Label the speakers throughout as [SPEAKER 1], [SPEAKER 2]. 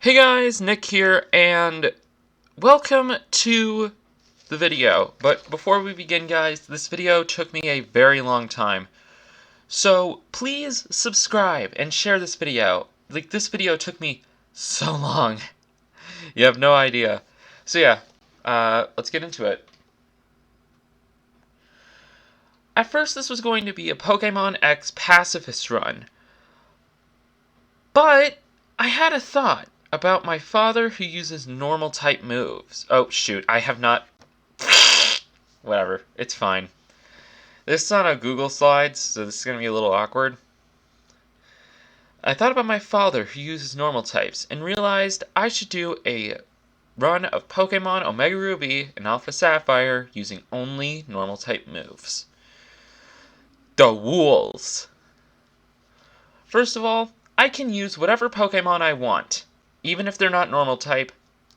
[SPEAKER 1] Hey guys, Nick here, and welcome to the video. But before we begin, guys, this video took me a very long time. So please subscribe and share this video. This video took me so long. You have no idea. So yeah, let's get into it. At first, this was going to be a Pokémon X pacifist run. But I had a thought about my father who uses normal type moves. Oh shoot, I have not... Whatever, it's fine. This is on a Google Slides, so this is going to be a little awkward. I thought about my father who uses normal types and realized I should do a run of Pokémon Omega Ruby and Alpha Sapphire using only normal type moves. The rules! First of all, I can use whatever Pokémon I want. Even if they're not normal type,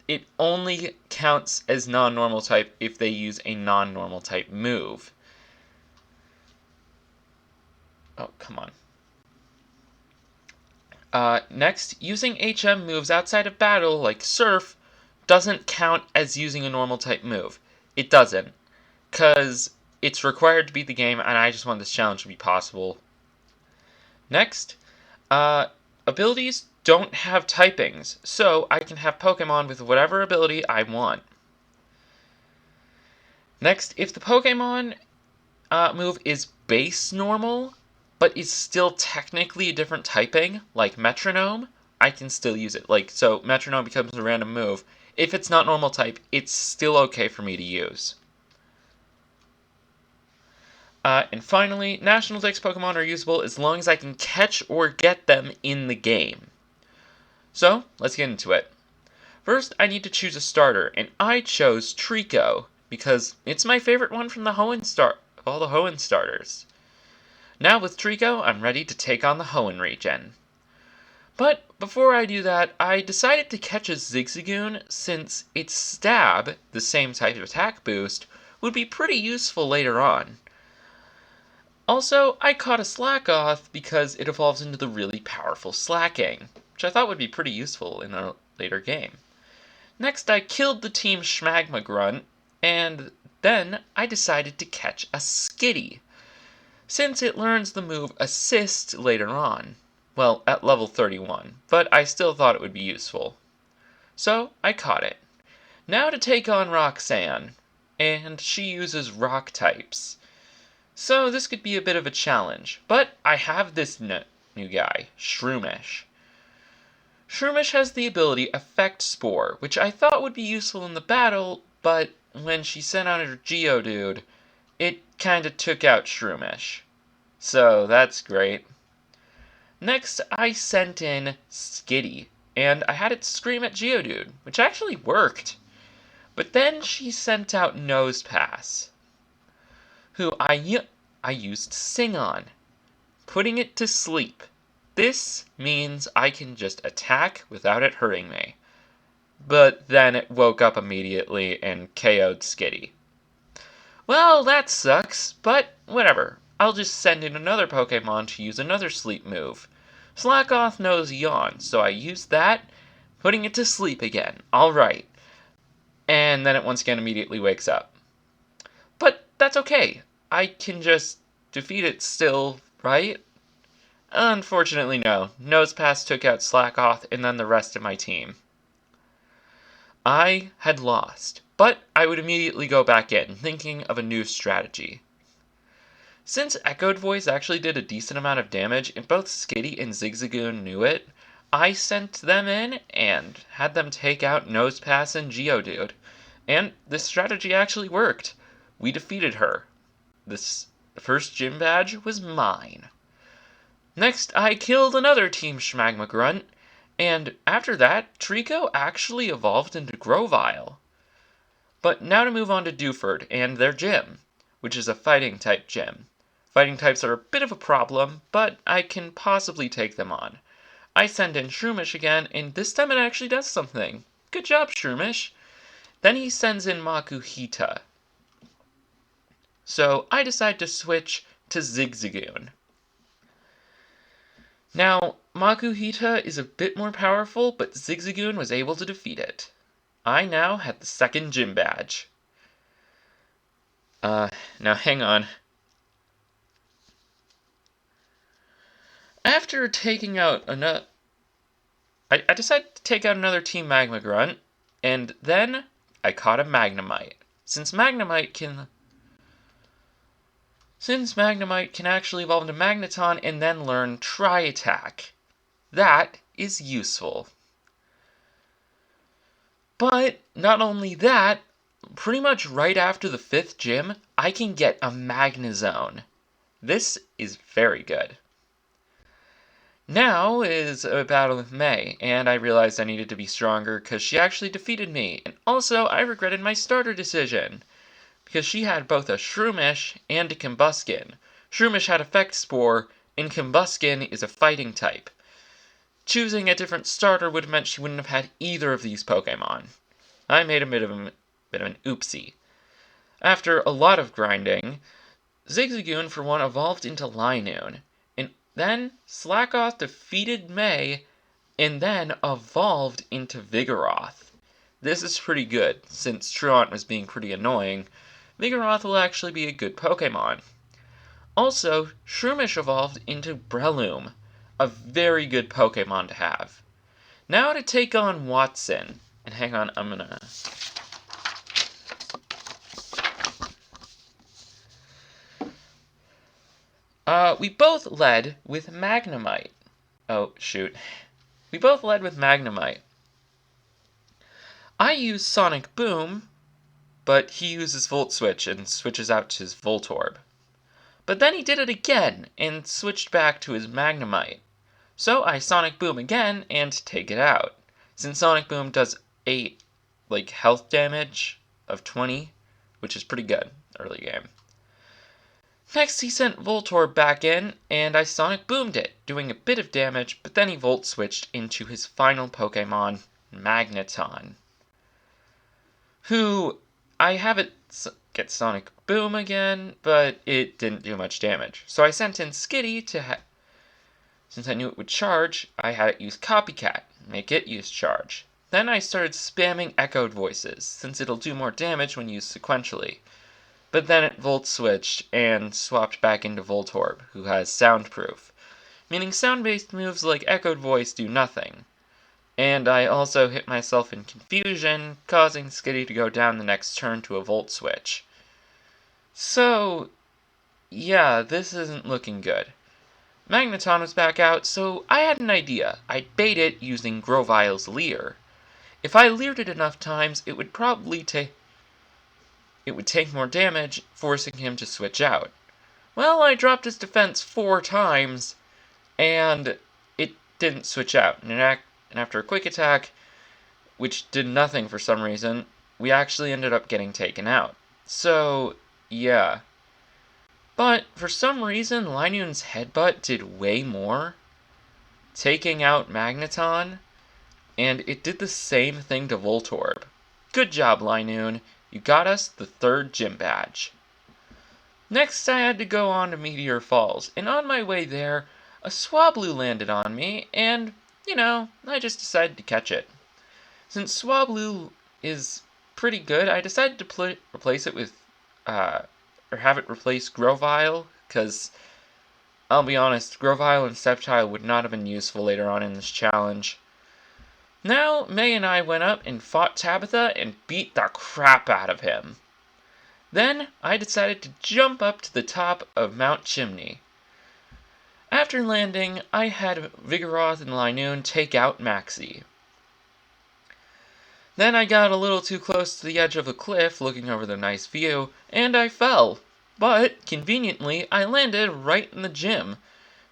[SPEAKER 1] it only counts as non-normal type if they use a non-normal type move. Oh, come on. Next, using HM moves outside of battle, like Surf, doesn't count as using a normal type move. It doesn't, because it's required to beat the game, and I just want this challenge to be possible. Next, abilities don't have typings, so I can have Pokemon with whatever ability I want. Next, if the Pokemon move is base normal, but is still technically a different typing, like Metronome, I can still use it. So Metronome becomes a random move. If it's not normal type, it's still okay for me to use. And finally, National Dex Pokemon are usable as long as I can catch or get them in the game. So, let's get into it. First, I need to choose a starter, and I chose Trico, because it's my favorite one from the of all the Hoenn starters. Now with Trico, I'm ready to take on the Hoenn region. But before I do that, I decided to catch a Zigzagoon since its Stab, the same type of attack boost, would be pretty useful later on. Also, I caught a Slackoth because it evolves into the really powerful Slacking, which I thought would be pretty useful in a later game. Next, I killed the Team Schmagma Grunt, and then I decided to catch a Skitty, since it learns the move Assist later on. Well, at level 31, but I still thought it would be useful. So, I caught it. Now to take on Roxanne, and she uses rock types. So this could be a bit of a challenge, but I have this new guy, Shroomish. Shroomish has the ability Effect Spore, which I thought would be useful in the battle, but when she sent out her Geodude, it kinda took out Shroomish. So that's great. Next, I sent in Skitty, and I had it scream at Geodude, which actually worked. But then she sent out Nosepass, who I used Sing on, putting it to sleep. This means I can just attack without it hurting me. But then it woke up immediately and KO'd Skitty. Well, that sucks, but whatever. I'll just send in another Pokemon to use another sleep move. Slackoth knows Yawn, so I used that, putting it to sleep again. Alright. And then it once again immediately wakes up. But that's okay. I can just defeat it still, right? Unfortunately, no. Nosepass took out Slackoth and then the rest of my team. I had lost, but I would immediately go back in, thinking of a new strategy. Since Echoed Voice actually did a decent amount of damage, and both Skitty and Zigzagoon knew it, I sent them in and had them take out Nosepass and Geodude. And this strategy actually worked. We defeated her. This first gym badge was mine. Next, I killed another Team Schmagma Grunt, and after that, Trico actually evolved into Grovyle. But now to move on to Dewford and their gym, which is a fighting type gym. Fighting types are a bit of a problem, but I can possibly take them on. I send in Shroomish again, and this time it actually does something. Good job, Shroomish. Then he sends in Makuhita. So I decide to switch to Zigzagoon. Now, Makuhita is a bit more powerful, but Zigzagoon was able to defeat it. I now had the second gym badge. Now hang on. After taking out another... I decided to take out another Team Magma Grunt, and then I caught a Magnemite. Since Magnemite can actually evolve into Magneton and then learn Tri-Attack. That is useful. But not only that, pretty much right after the 5th gym, I can get a Magnezone. This is very good. Now is a battle with May, and I realized I needed to be stronger because she actually defeated me, and also I regretted my starter decision, because she had both a Shroomish and a Combuskin. Shroomish had Effect Spore, and Combuskin is a fighting type. Choosing a different starter would have meant she wouldn't have had either of these Pokemon. I made a bit of an oopsie. After a lot of grinding, Zigzagoon for one evolved into Linoon. Then, Slackoth defeated May, and then evolved into Vigoroth. This is pretty good, since Truant was being pretty annoying. Vigoroth will actually be a good Pokemon. Also, Shroomish evolved into Breloom, a very good Pokemon to have. Now to take on Watson. And hang on, I'm gonna... we both led with Magnemite. Oh, shoot. We both led with Magnemite. I use Sonic Boom, but he uses Volt Switch and switches out to his Voltorb. But then he did it again and switched back to his Magnemite. So I Sonic Boom again and take it out. Since Sonic Boom does health damage of 20, which is pretty good early game. Next, he sent Voltorb back in, and I Sonic Boomed it, doing a bit of damage, but then he Volt Switched into his final Pokemon, Magneton. Who, I have it get Sonic Boom again, but it didn't do much damage. So I sent in Skitty since I knew it would charge, I had it use Copycat, make it use charge. Then I started spamming Echoed Voices, since it'll do more damage when used sequentially. But then it Volt Switched and swapped back into Voltorb, who has Soundproof, meaning sound-based moves like Echoed Voice do nothing. And I also hit myself in confusion, causing Skitty to go down the next turn to a Volt Switch. So, yeah, this isn't looking good. Magneton was back out, so I had an idea. I'd bait it using Grovyle's Leer. If I leered it enough times, it would probably take more damage, forcing him to switch out. Well, I dropped his defense 4 times, and it didn't switch out. And after a quick attack, which did nothing for some reason, we actually ended up getting taken out. So, yeah. But, for some reason, Linoon's Headbutt did way more, taking out Magneton, and it did the same thing to Voltorb. Good job, Linoon. You got us the 3rd gym badge. Next, I had to go on to Meteor Falls, and on my way there, a Swablu landed on me, and, I just decided to catch it. Since Swablu is pretty good, I decided to replace it with, or have it replace Grovyle, because, I'll be honest, Grovyle and Sceptile would not have been useful later on in this challenge. Now, May and I went up and fought Tabitha and beat the crap out of him. Then, I decided to jump up to the top of Mount Chimney. After landing, I had Vigoroth and Linoon take out Maxie. Then I got a little too close to the edge of a cliff looking over the nice view, and I fell. But, conveniently, I landed right in the gym,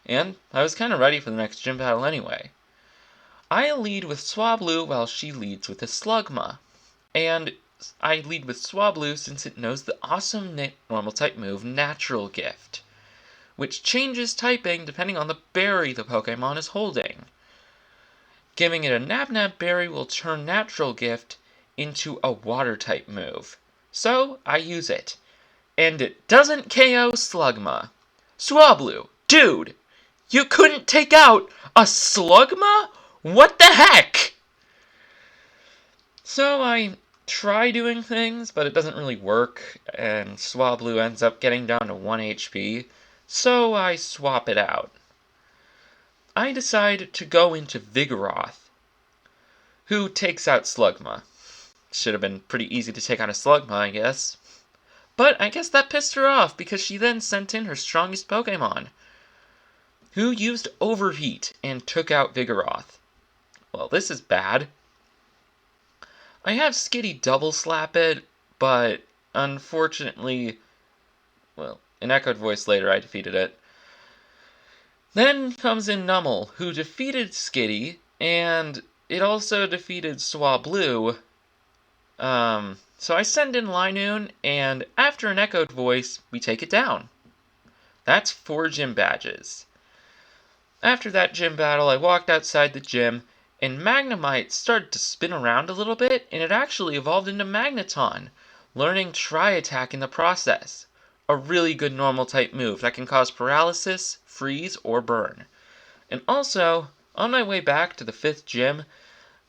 [SPEAKER 1] and I was kind of ready for the next gym battle anyway. I lead with Swablu while she leads with a Slugma. And I lead with Swablu since it knows the awesome normal-type move Natural Gift, which changes typing depending on the berry the Pokemon is holding. Giving it a Nab-Nab berry will turn Natural Gift into a Water-type move. So, I use it. And it doesn't KO Slugma. Swablu, dude! You couldn't take out a Slugma? What the heck? So I try doing things, but it doesn't really work, and Swablu ends up getting down to 1 HP, so I swap it out. I decide to go into Vigoroth, who takes out Slugma. Should have been pretty easy to take out a Slugma, I guess. But I guess that pissed her off, because she then sent in her strongest Pokémon, who used Overheat and took out Vigoroth. Well, this is bad. I have Skitty double slap it, but unfortunately, well, in Echoed Voice later I defeated it. Then comes in Numel, who defeated Skitty, and it also defeated Swablu. So I send in Linoon, and after an Echoed Voice, we take it down. That's 4 gym badges. After that gym battle, I walked outside the gym, and Magnemite started to spin around a little bit, and it actually evolved into Magneton, learning Tri-Attack in the process. A really good normal type move that can cause paralysis, freeze, or burn. And also, on my way back to the 5th gym,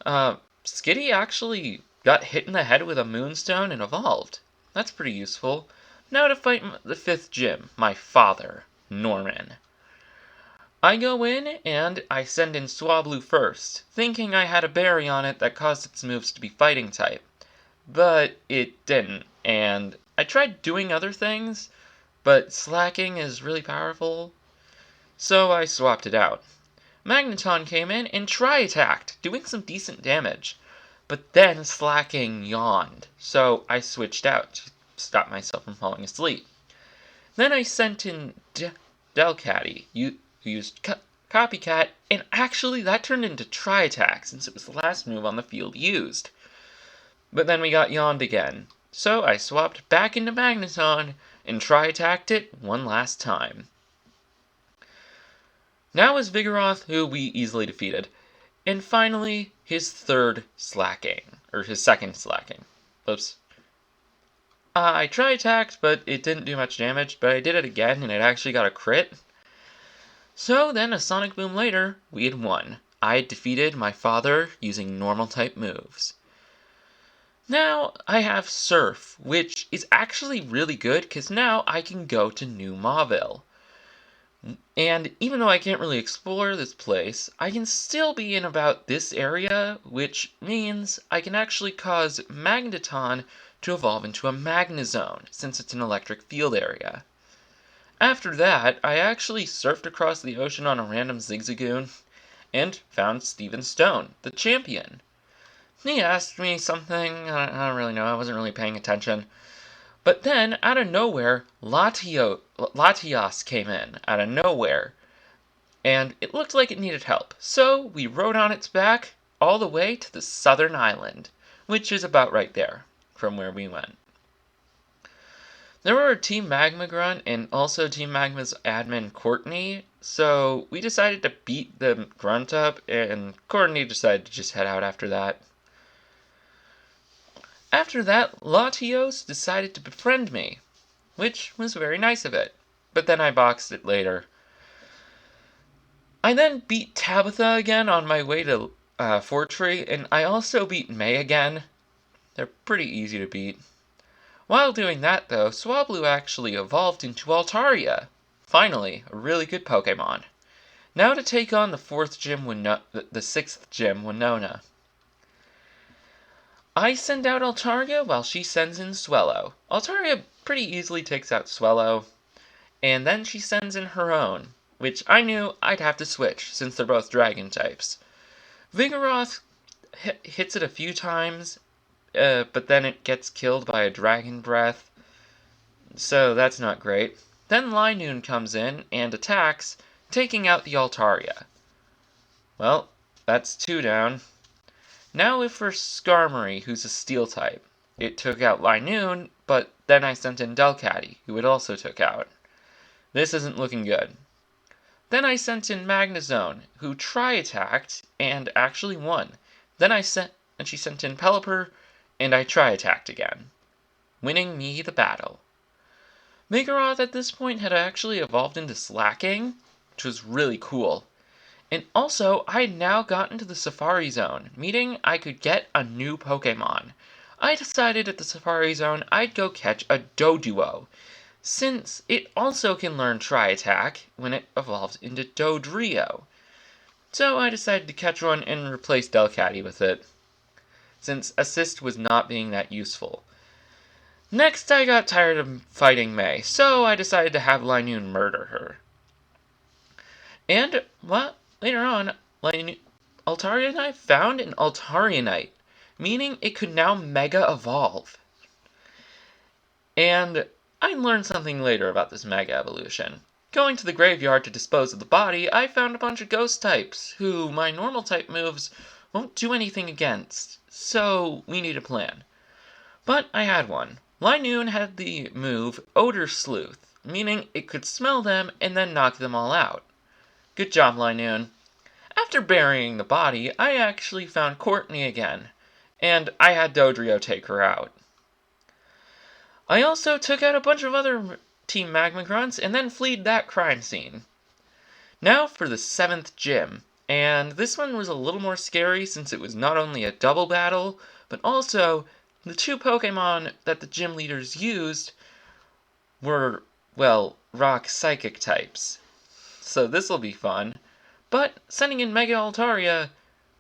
[SPEAKER 1] Skitty actually got hit in the head with a Moonstone and evolved. That's pretty useful. Now to fight the 5th gym, my father, Norman. I go in, and I send in Swablu first, thinking I had a berry on it that caused its moves to be fighting type. But it didn't, and I tried doing other things, but slacking is really powerful, so I swapped it out. Magneton came in and Tri-Attacked, doing some decent damage, but then slacking yawned, so I switched out to stop myself from falling asleep. Then I sent in Delcatty, who used Copycat, and actually that turned into Tri-Attack since it was the last move on the field used. But then we got yawned again, so I swapped back into Magneton and Tri-Attacked it one last time. Now is Vigoroth, who we easily defeated, and finally his second slacking. Oops. I Tri-Attacked, but it didn't do much damage, but I did it again and it actually got a crit. So then a Sonic Boom later, we had won. I had defeated my father using normal type moves. Now I have Surf, which is actually really good because now I can go to New Mauville. And even though I can't really explore this place, I can still be in about this area, which means I can actually cause Magneton to evolve into a Magnezone, since it's an electric field area. After that, I actually surfed across the ocean on a random Zigzagoon, and found Steven Stone, the champion. He asked me something, I don't really know, I wasn't really paying attention. But then, out of nowhere, Latios came in, out of nowhere. And it looked like it needed help, so we rode on its back all the way to the southern island, which is about right there, from where we went. There were Team Magma Grunt and also Team Magma's admin, Courtney, so we decided to beat the Grunt up, and Courtney decided to just head out after that. After that, Latios decided to befriend me, which was very nice of it, but then I boxed it later. I then beat Tabitha again on my way to Fortree, and I also beat May again. They're pretty easy to beat. While doing that, though, Swablu actually evolved into Altaria. Finally, a really good Pokemon. Now to take on the 6th gym, Winona. I send out Altaria while she sends in Swellow. Altaria pretty easily takes out Swellow, and then she sends in her own, which I knew I'd have to switch since they're both dragon types. Vigoroth hits it a few times, but then it gets killed by a Dragon Breath, so that's not great. Then Linoon comes in and attacks, taking out the Altaria. Well, that's 2 down. Now if for Skarmory, who's a Steel type. It took out Linoon, but then I sent in Delcatty, who it also took out. This isn't looking good. Then I sent in Magnezone, who Tri-Attacked and actually won. Then she sent in Pelipper, and I Tri-Attacked again, winning me the battle. Vigoroth at this point had actually evolved into Slacking, which was really cool. And also, I had now gotten to the Safari Zone, meaning I could get a new Pokemon. I decided at the Safari Zone I'd go catch a Doduo, since it also can learn Tri-Attack when it evolves into Dodrio. So I decided to catch one and replace Delcatty with it, since Assist was not being that useful. Next, I got tired of fighting May, so I decided to have Linoone murder her. And, well, later on, Altaria and I found an Altarianite, meaning it could now Mega Evolve. And I learned something later about this Mega Evolution. Going to the graveyard to dispose of the body, I found a bunch of ghost types, who my normal type moves won't do anything against, so we need a plan. But I had one. Linoone had the move Odor Sleuth, meaning it could smell them and then knock them all out. Good job, Linoone. After burying the body, I actually found Courtney again, and I had Dodrio take her out. I also took out a bunch of other Team Magmacrons and then fleed that crime scene. Now for the 7th gym, and this one was a little more scary since it was not only a double battle, but also the 2 Pokemon that the gym leaders used were, well, rock psychic types. So this'll be fun. But sending in Mega Altaria,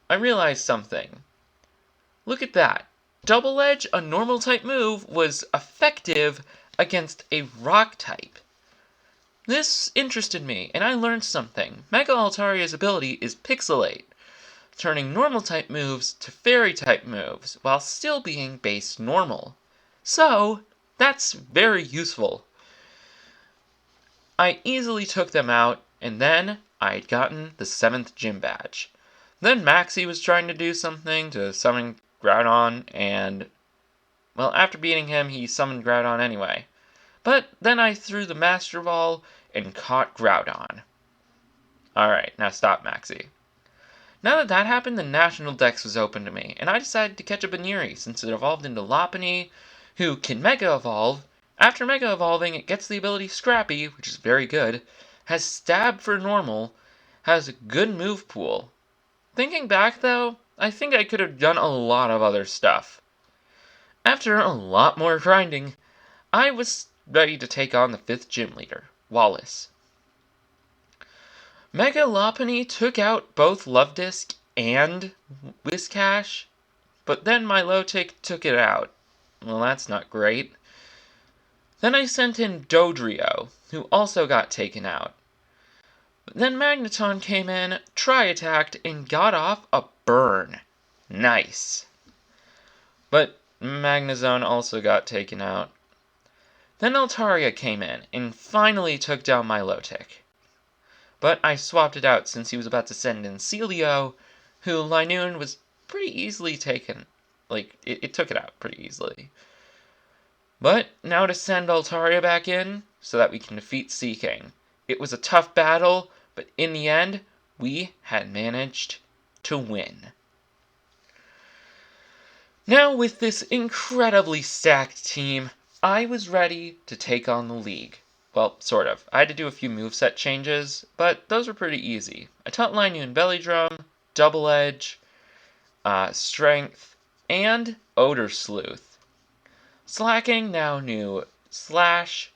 [SPEAKER 1] I realized something. Look at that. Double Edge, a normal type move, was effective against a rock type. This interested me, and I learned something. Mega Altaria's ability is Pixelate, turning normal type moves to fairy type moves, while still being base normal. So, that's very useful. I easily took them out, and then I'd gotten the 7th gym badge. Then Maxie was trying to do something to summon Groudon, and, well, after beating him, he summoned Groudon anyway. But then I threw the Master Ball and caught Groudon. Alright, now stop, Maxie. Now that that happened, the National Dex was open to me, and I decided to catch a Baniri, since it evolved into Lopunny, who can Mega Evolve. After Mega Evolving, it gets the ability Scrappy, which is very good, has Stab for normal, has a good move pool. Thinking back, though, I think I could have done a lot of other stuff. After a lot more grinding, I was ready to take on the 5th gym leader, Wallace. Mega Lopunny took out both Luvdisc and Whiscash, but then my Milotic took it out. Well, that's not great. Then I sent in Dodrio, who also got taken out. But then Magneton came in, Tri-attacked, and got off a burn. Nice. But Magnezone also got taken out. Then Altaria came in, and finally took down my Milotic. But I swapped it out since he was about to send in Celio, who Linoone was pretty easily taken. It took it out pretty easily. But now to send Altaria back in, so that we can defeat Seaking. It was a tough battle, but in the end, we had managed to win. Now with this incredibly stacked team, I was ready to take on the league. Well, sort of. I had to do a few moveset changes, but those were pretty easy. I taught Linoone Belly Drum, Double Edge, Strength, and Odor Sleuth. Slacking now knew Slash,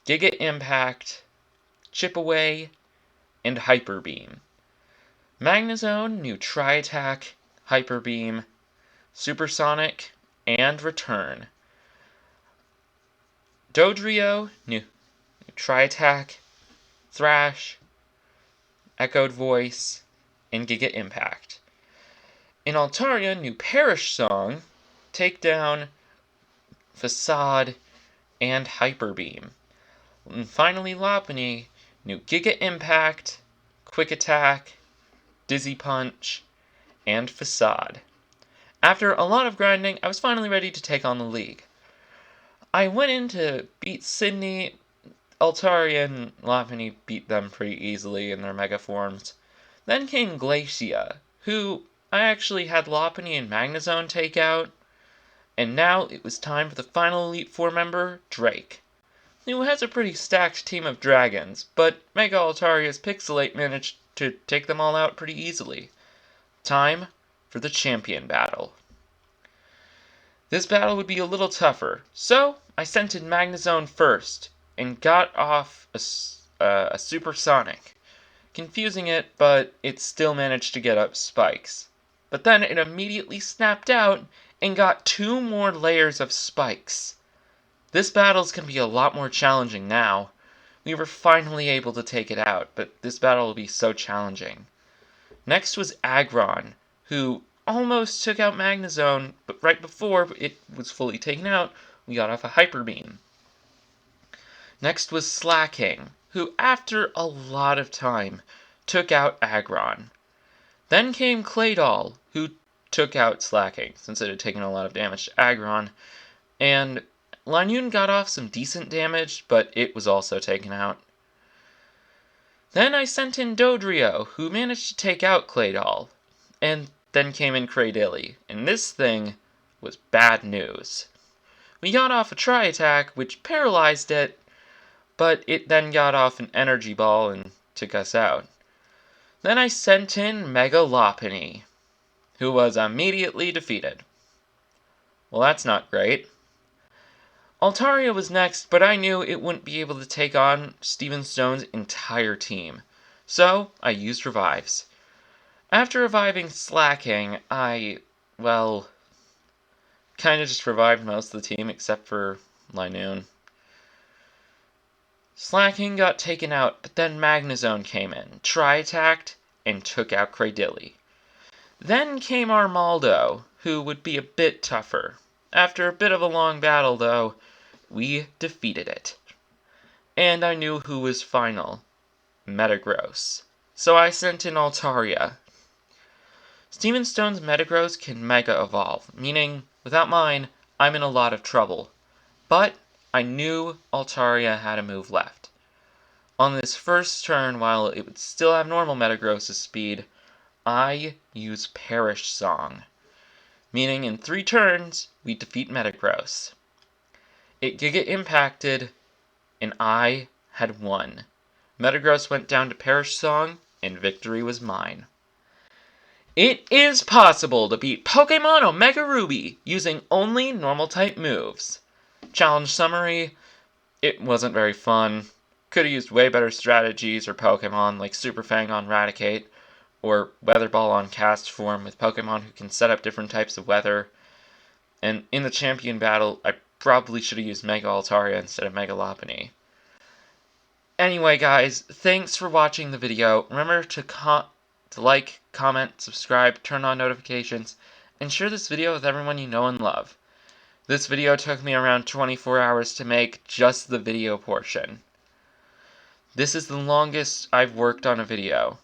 [SPEAKER 1] Giga Impact, Chip Away, and Hyper Beam. Magnezone knew Tri-Attack, Hyper Beam, Supersonic, and Return. Dodrio knew Tri-Attack, Thrash, Echoed Voice, and Giga Impact. In Altaria knew Perish Song, Takedown, Facade, and Hyper Beam. And finally Lopunny knew Giga Impact, Quick Attack, Dizzy Punch, and Facade. After a lot of grinding, I was finally ready to take on the league. I went in to beat Sydney. Altaria and Lopunny beat them pretty easily in their mega forms. Then came Glacia, who I actually had Lopunny and Magnezone take out. And now it was time for the final Elite Four member, Drake. who has a pretty stacked team of dragons, but Mega Altaria's Pixelate managed to take them all out pretty easily. Time for the champion battle. This battle would be a little tougher, so I sent in Magnezone first, and got off a Supersonic. Confusing it, but it still managed to get up spikes. But then it immediately snapped out and got 2 more layers of spikes. This battle's going to be a lot more challenging now. We were finally able to take it out, but this battle will be so challenging. Next was Agron, who almost took out Magnezone, but right before it was fully taken out, we got off a Hyper Beam. Next was Slacking, who after a lot of time took out Agron. Then came Claydol, who took out Slacking, since it had taken a lot of damage to Agron, and Linoone got off some decent damage, but it was also taken out. Then I sent in Dodrio, who managed to take out Claydol, and then came in Cradily, and this thing was bad news. We got off a Tri-Attack, which paralyzed it, but it then got off an Energy Ball and took us out. Then I sent in Mega Lopunny, who was immediately defeated. Well, that's not great. Altaria was next, but I knew it wouldn't be able to take on Steven Stone's entire team, so I used Revives. After reviving Slacking, I kind of just revived most of the team except for Linoone. Slacking got taken out, but then Magnezone came in, Tri-Attacked, and took out Cradily. Then came Armaldo, who would be a bit tougher. After a bit of a long battle, though, we defeated it. And I knew who was final. Metagross. So I sent in Altaria. Steven Stone's Metagross can Mega Evolve, meaning, without mine, I'm in a lot of trouble. But I knew Altaria had a move left. On this first turn, while it would still have normal Metagross's speed, I use Perish Song, meaning in 3 turns, we defeat Metagross. It Giga Impacted, and I had won. Metagross went down to Perish Song, and victory was mine. It is possible to beat Pokémon Omega Ruby using only normal-type moves. Challenge summary, it wasn't very fun. Could have used way better strategies or Pokemon like Super Fang on Raticate, or Weather Ball on Cast Form with Pokemon who can set up different types of weather. And in the champion battle, I probably should have used Mega Altaria instead of Mega Lopunny. Anyway guys, thanks for watching the video. Remember to like, comment, subscribe, turn on notifications, and share this video with everyone you know and love. This video took me around 24 hours to make, just the video portion. This is the longest I've worked on a video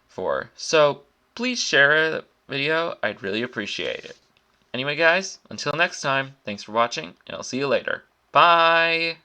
[SPEAKER 1] for, so please share the video, I'd really appreciate it. Anyway guys, until next time, thanks for watching, and I'll see you later. Bye!